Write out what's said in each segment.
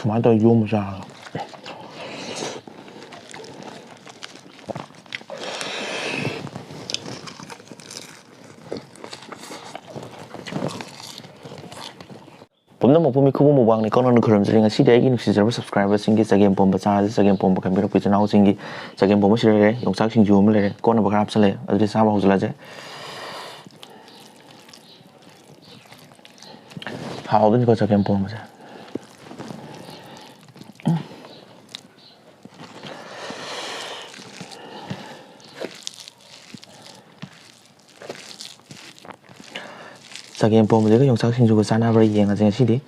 ꯁꯨꯃꯥꯏꯅ ꯇꯧꯔ ꯌꯣꯝꯕ ꯆꯥꯔꯒ Pumnamakpu Mitkhuba Mukbang nonna khurumjari ngasi dai gi nuksijaba subscriber singgi Chagempomba cha Chagempomba khanbirakpa channel singgi Chagempomba sire Yongchak singju am lere kotnaba khara hapsale adri saba hojlaje hawdin ko Chagempomba se Chagempomba je Yongchak singju ko sana bari yenga jeng sidi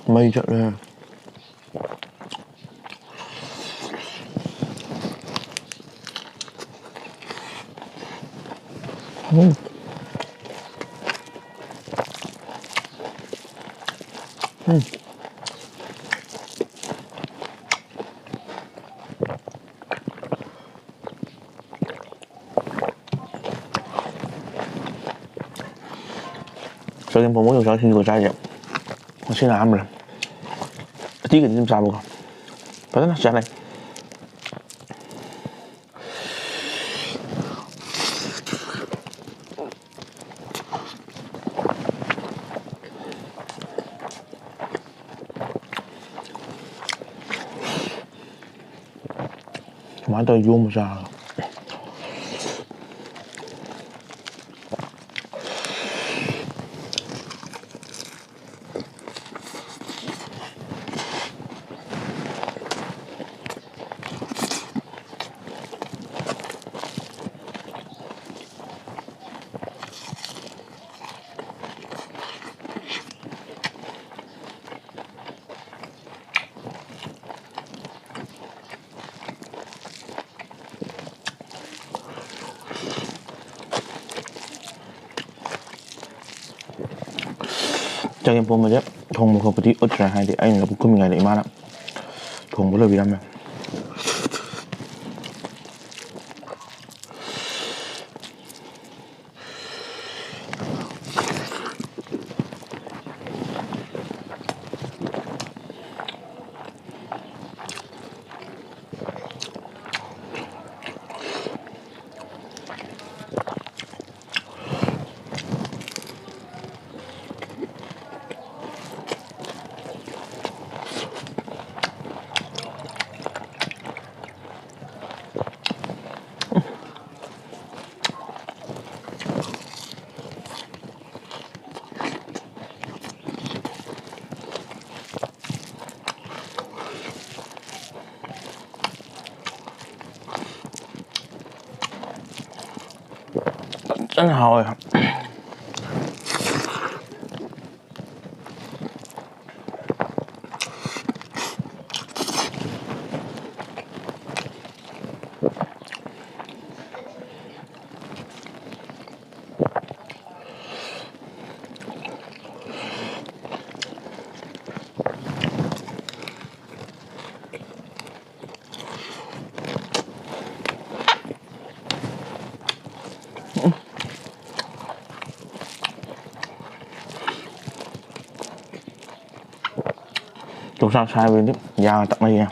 mây chợ đây Chagempomba Yongchak singju ko cha xin là rồi tí cái gì sao không phải nó sao này mà tôi zoom ra Chagempomba je thong mo khopati utra hai de ain la khumi ngai le imana thong bo lo biram me真好呀！Chúng sao sai bên đi, da tặng này nha.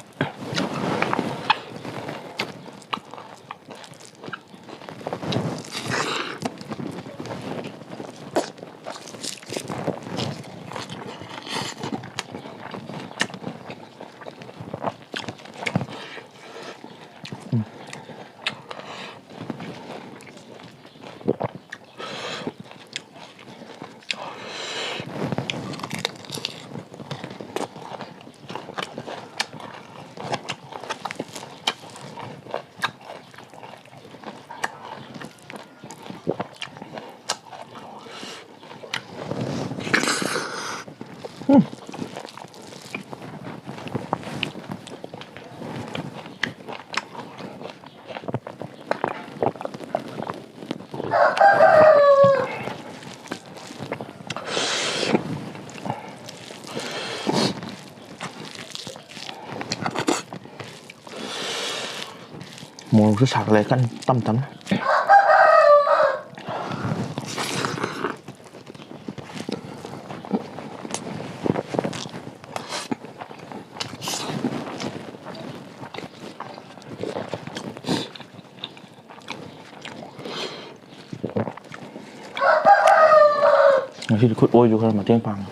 ꯃꯣꯔꯣꯛꯁꯨ ꯁꯥꯒꯠꯂꯦ ꯀꯟꯅ ꯇꯞ ꯇꯞꯅ ꯉꯁꯤꯗꯤ ꯈꯨꯠ ꯑꯣꯏꯁꯨ ꯈꯔ ꯃꯇꯦꯡ ꯄꯥꯡꯉꯦ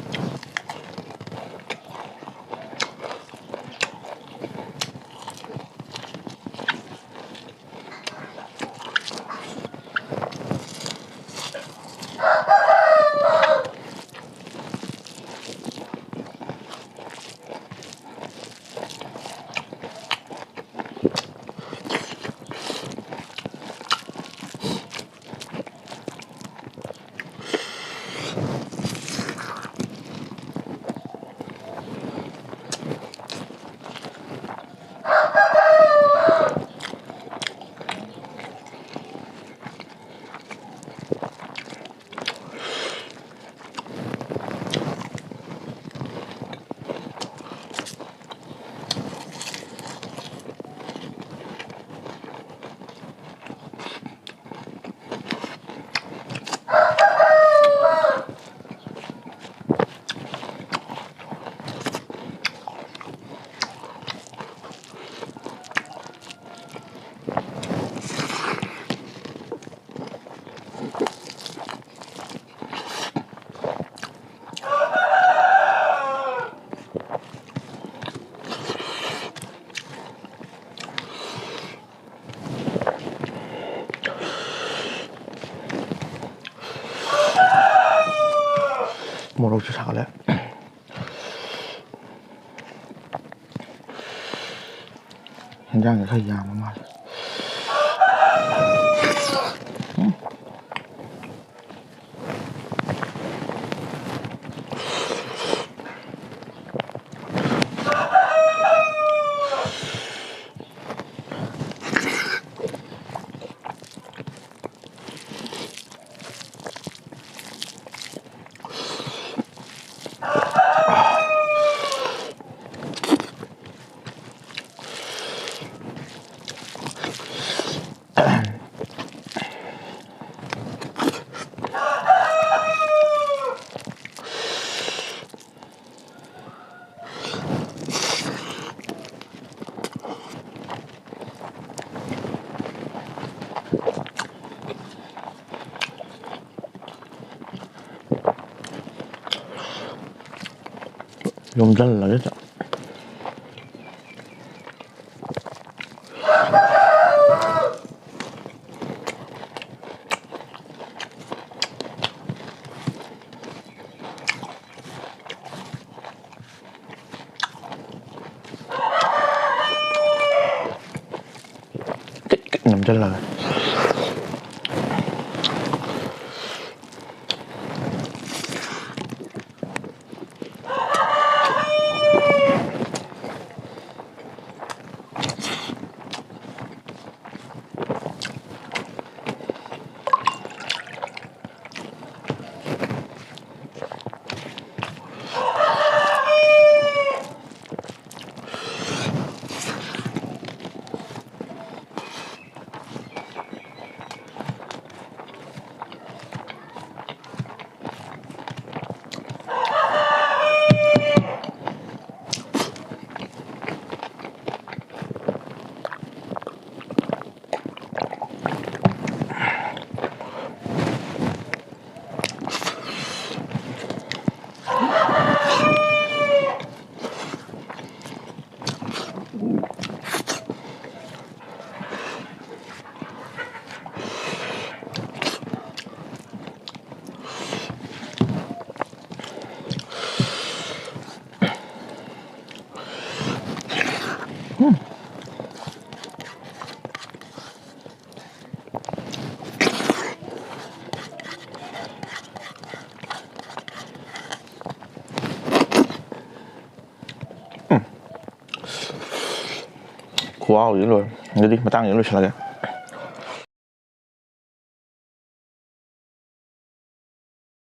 ꯃꯣꯔꯣꯛꯁꯨ ꯁꯥꯒꯠꯂꯦ ꯍꯦꯟꯖꯥꯡꯁꯦ ꯈꯔ ꯌꯥꯝꯕ ꯃꯥꯜꯂꯦ ꯌꯣꯝꯁꯤꯜꯂꯒ ꯅꯝꯁꯤꯜꯂꯒ ꯈꯨꯍꯥꯎꯁꯤ ꯂꯣꯏꯔꯦ ꯑꯗꯨꯗꯤ ꯃꯇꯥꯡꯁꯤꯗ ꯂꯣꯏꯁꯤꯜꯂꯒꯦ